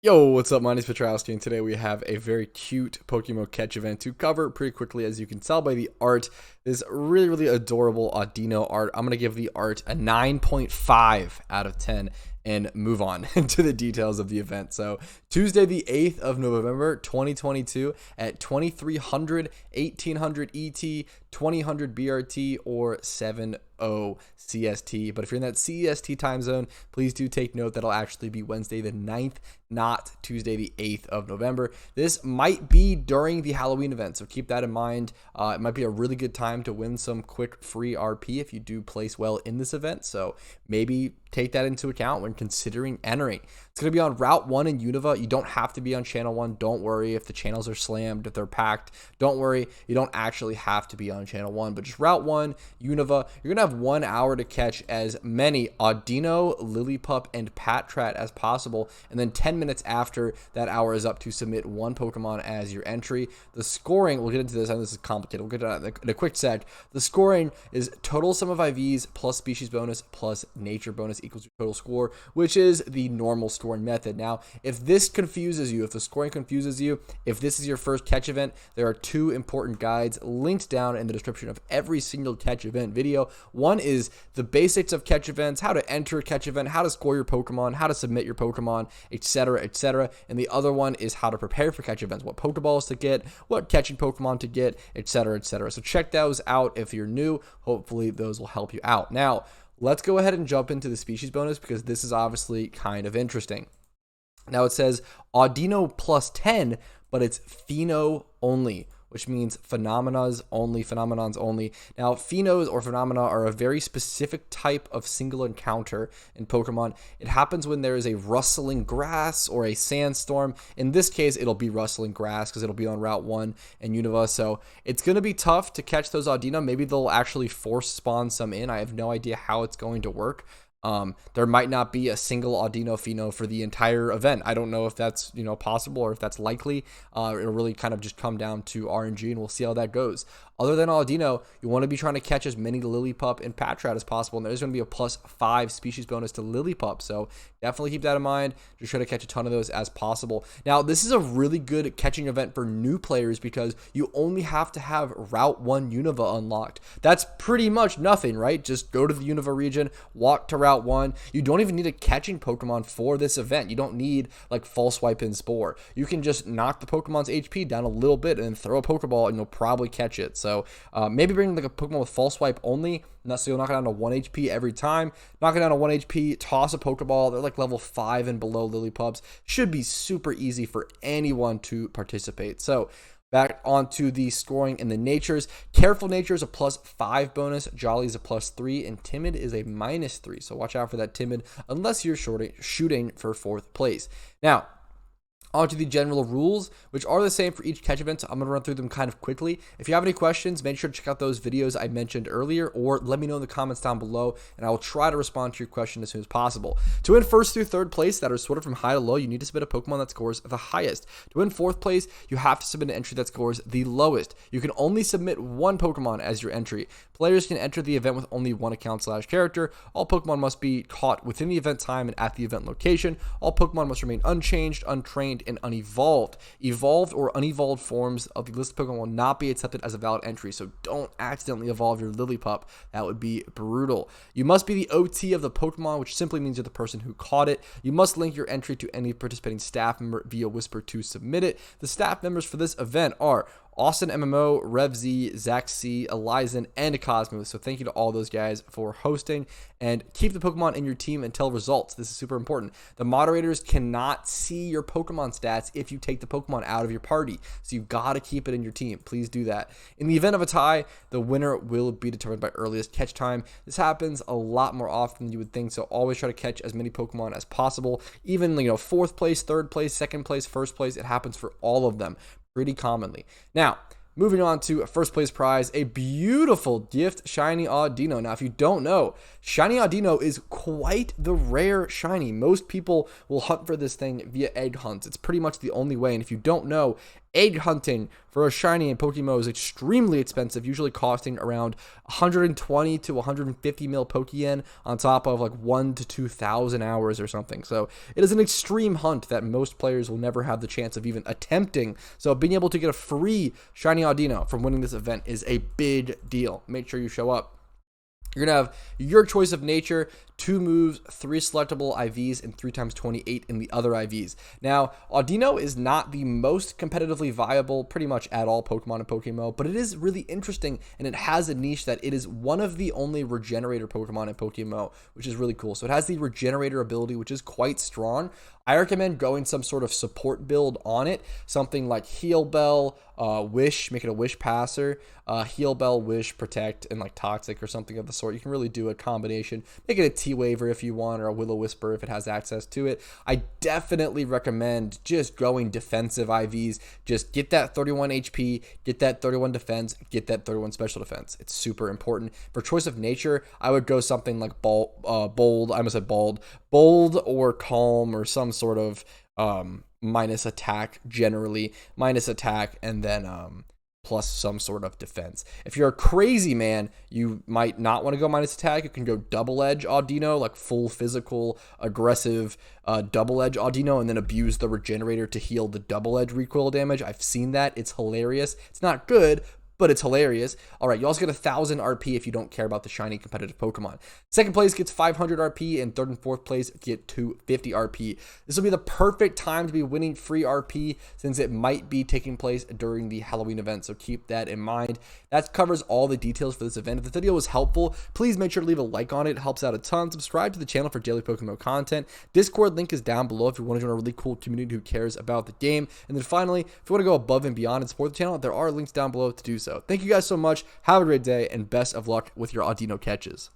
Yo, what's up? My name is Petrowski, and today we have a very cute PokeMMO catch event to cover pretty quickly. As you can tell by the art, this really adorable Audino art. I'm going to give the art a 9.5 out of 10 and move on into the details of the event. So Tuesday the 8th of November 2022 at 2300, 1800 ET, 2000 BRT, or 70 CST. But if you're in that CST time zone, please do take note that'll actually be Wednesday the 9th, not Tuesday the 8th of November. This might be during the Halloween event, so keep that in mind. It might be a really good time to win some quick free RP if you do place well in this event, so maybe take that into account when considering entering. It's going to be on Route 1 in Unova. You don't have to be on Channel 1. Don't worry if the channels are slammed, if they're packed. Don't worry. You don't actually have to be on Channel 1. But just Route 1, Unova, you're going to have 1 hour to catch as many Audino, Lillipup, and Patrat as possible. And then 10 minutes after that hour is up to submit one Pokemon as your entry. The scoring, we'll get into this. I know this is complicated. We'll get to that in a quick sec. The scoring is total sum of IVs plus species bonus plus nature bonus equals your total score, which is the normal scoring method. Now, if this confuses you, if the scoring confuses you, if this is your first catch event, there are two important guides linked down in the description of every single catch event video. One is the basics of catch events, how to enter a catch event, how to score your Pokemon, how to submit your Pokemon, etc., etc. And the other one is how to prepare for catch events, what Pokeballs to get, what catching Pokemon to get, etc., etc. So check those out if you're new. Hopefully those will help you out. Now, let's go ahead and jump into the species bonus because this is obviously kind of interesting. Now it says Audino plus 10, but it's Pheno only, which means phenomenons only. Now, phenos or phenomena are a very specific type of single encounter in Pokemon. It happens when there is a rustling grass or a sandstorm. In this case, it'll be rustling grass because it'll be on Route 1 and Unova. So it's going to be tough to catch those Audino. Maybe they'll actually force spawn some in. I have no idea how it's going to work. There might not be a single Audino Pheno for the entire event. I don't know if that's possible or if that's likely. It'll really kind of just come down to RNG, and we'll see how that goes. Other than Audino, you want to be trying to catch as many Lillipup and Patrat as possible, and there's going to be a +5 species bonus to Lillipup, so definitely keep that in mind. Just try to catch a ton of those as possible. Now, this is a really good catching event for new players because you only have to have Route 1 Unova unlocked. That's pretty much nothing, right? Just go to the Unova region, walk to Route 1. You don't even need a catching Pokemon for this event. You don't need like False Swipe and Spore. You can just knock the Pokemon's HP down a little bit and then throw a Pokeball and you'll probably catch it. So maybe bring like a Pokemon with False Swipe only, so you'll knock it down to 1 HP every time. Knock it down to 1 HP, toss a Pokeball. They're like level 5 and below Lillipups. Should be super easy for anyone to participate. So back onto the scoring and the natures. Careful nature is a +5 bonus. Jolly is a +3, and timid is a -3. So watch out for that timid unless you're shooting for 4th place. Now, onto the general rules, which are the same for each catch event. So I'm going to run through them kind of quickly. If you have any questions, make sure to check out those videos I mentioned earlier, or let me know in the comments down below, and I will try to respond to your question as soon as possible. To win 1st through 3rd place that are sorted from high to low, you need to submit a Pokemon that scores the highest. To win 4th place, you have to submit an entry that scores the lowest. You can only submit one Pokemon as your entry. Players can enter the event with only one account/character. All Pokemon must be caught within the event time and at the event location. All Pokemon must remain unchanged, untrained, and unevolved. Evolved or unevolved forms of the listed Pokemon will not be accepted as a valid entry, so don't accidentally evolve your Lillipup. That would be brutal. You must be the OT of the Pokemon, which simply means you're the person who caught it. You must link your entry to any participating staff member via Whisper to submit it. The staff members for this event are Austin MMO, Rev Z, Zach C, Elizan, and Cosmos. So thank you to all those guys for hosting, and keep the Pokemon in your team until results. This is super important. The moderators cannot see your Pokemon stats if you take the Pokemon out of your party. So you've got to keep it in your team. Please do that. In the event of a tie, the winner will be determined by earliest catch time. This happens a lot more often than you would think. So always try to catch as many Pokemon as possible. Even 4th place, 3rd place, 2nd place, 1st place. It happens for all of them pretty commonly. Now, moving on to a 1st place prize, a beautiful gift shiny Audino. Now, if you don't know, shiny Audino is quite the rare shiny. Most people will hunt for this thing via egg hunts. It's pretty much the only way. And if you don't know, Egg hunting for a shiny in PokeMMO is extremely expensive, usually costing around 120 to 150 mil Pokeyen on top of like 1 to 2,000 hours or something. So it is an extreme hunt that most players will never have the chance of even attempting. So being able to get a free shiny Audino from winning this event is a big deal. Make sure you show up. You're going to have your choice of nature, 2 moves, 3 selectable IVs, and 3 times 28 in the other IVs. Now, Audino is not the most competitively viable pretty much at all Pokemon in PokeMMO, but it is really interesting, and it has a niche that it is one of the only regenerator Pokemon in PokeMMO, which is really cool. So it has the regenerator ability, which is quite strong. I recommend going some sort of support build on it, something like Heal Bell, Wish, make it a Wish passer, Heal Bell, Wish, Protect, and like Toxic or something of the sort. You can really do a combination. Make it a T-Waver if you want, or a Will-O-Wisper if it has access to it. I definitely recommend just going defensive IVs. Just get that 31 HP, get that 31 defense, get that 31 special defense. It's super important. For choice of nature, I would go something like bold, I almost said bold or calm, or some sort of minus attack, generally minus attack, and then plus some sort of defense. If you're a crazy man, you might not want to go minus attack. You can go double edge Audino, like full physical aggressive double edge Audino, and then abuse the regenerator to heal the double edge recoil damage. I've seen that. It's hilarious. It's not good, but it's hilarious. All right, you also get 1,000 RP if you don't care about the shiny competitive Pokemon. Second place gets 500 RP, and third and fourth place get 250 RP. This will be the perfect time to be winning free RP, since it might be taking place during the Halloween event, so keep that in mind. That covers all the details for this event. If the video was helpful, please make sure to leave a like on it. It helps out a ton. Subscribe to the channel for daily PokeMMO content. Discord link is down below if you want to join a really cool community who cares about the game. And then finally, if you want to go above and beyond and support the channel, there are links down below to do so. Thank you guys so much. Have a great day, and best of luck with your Audino catches.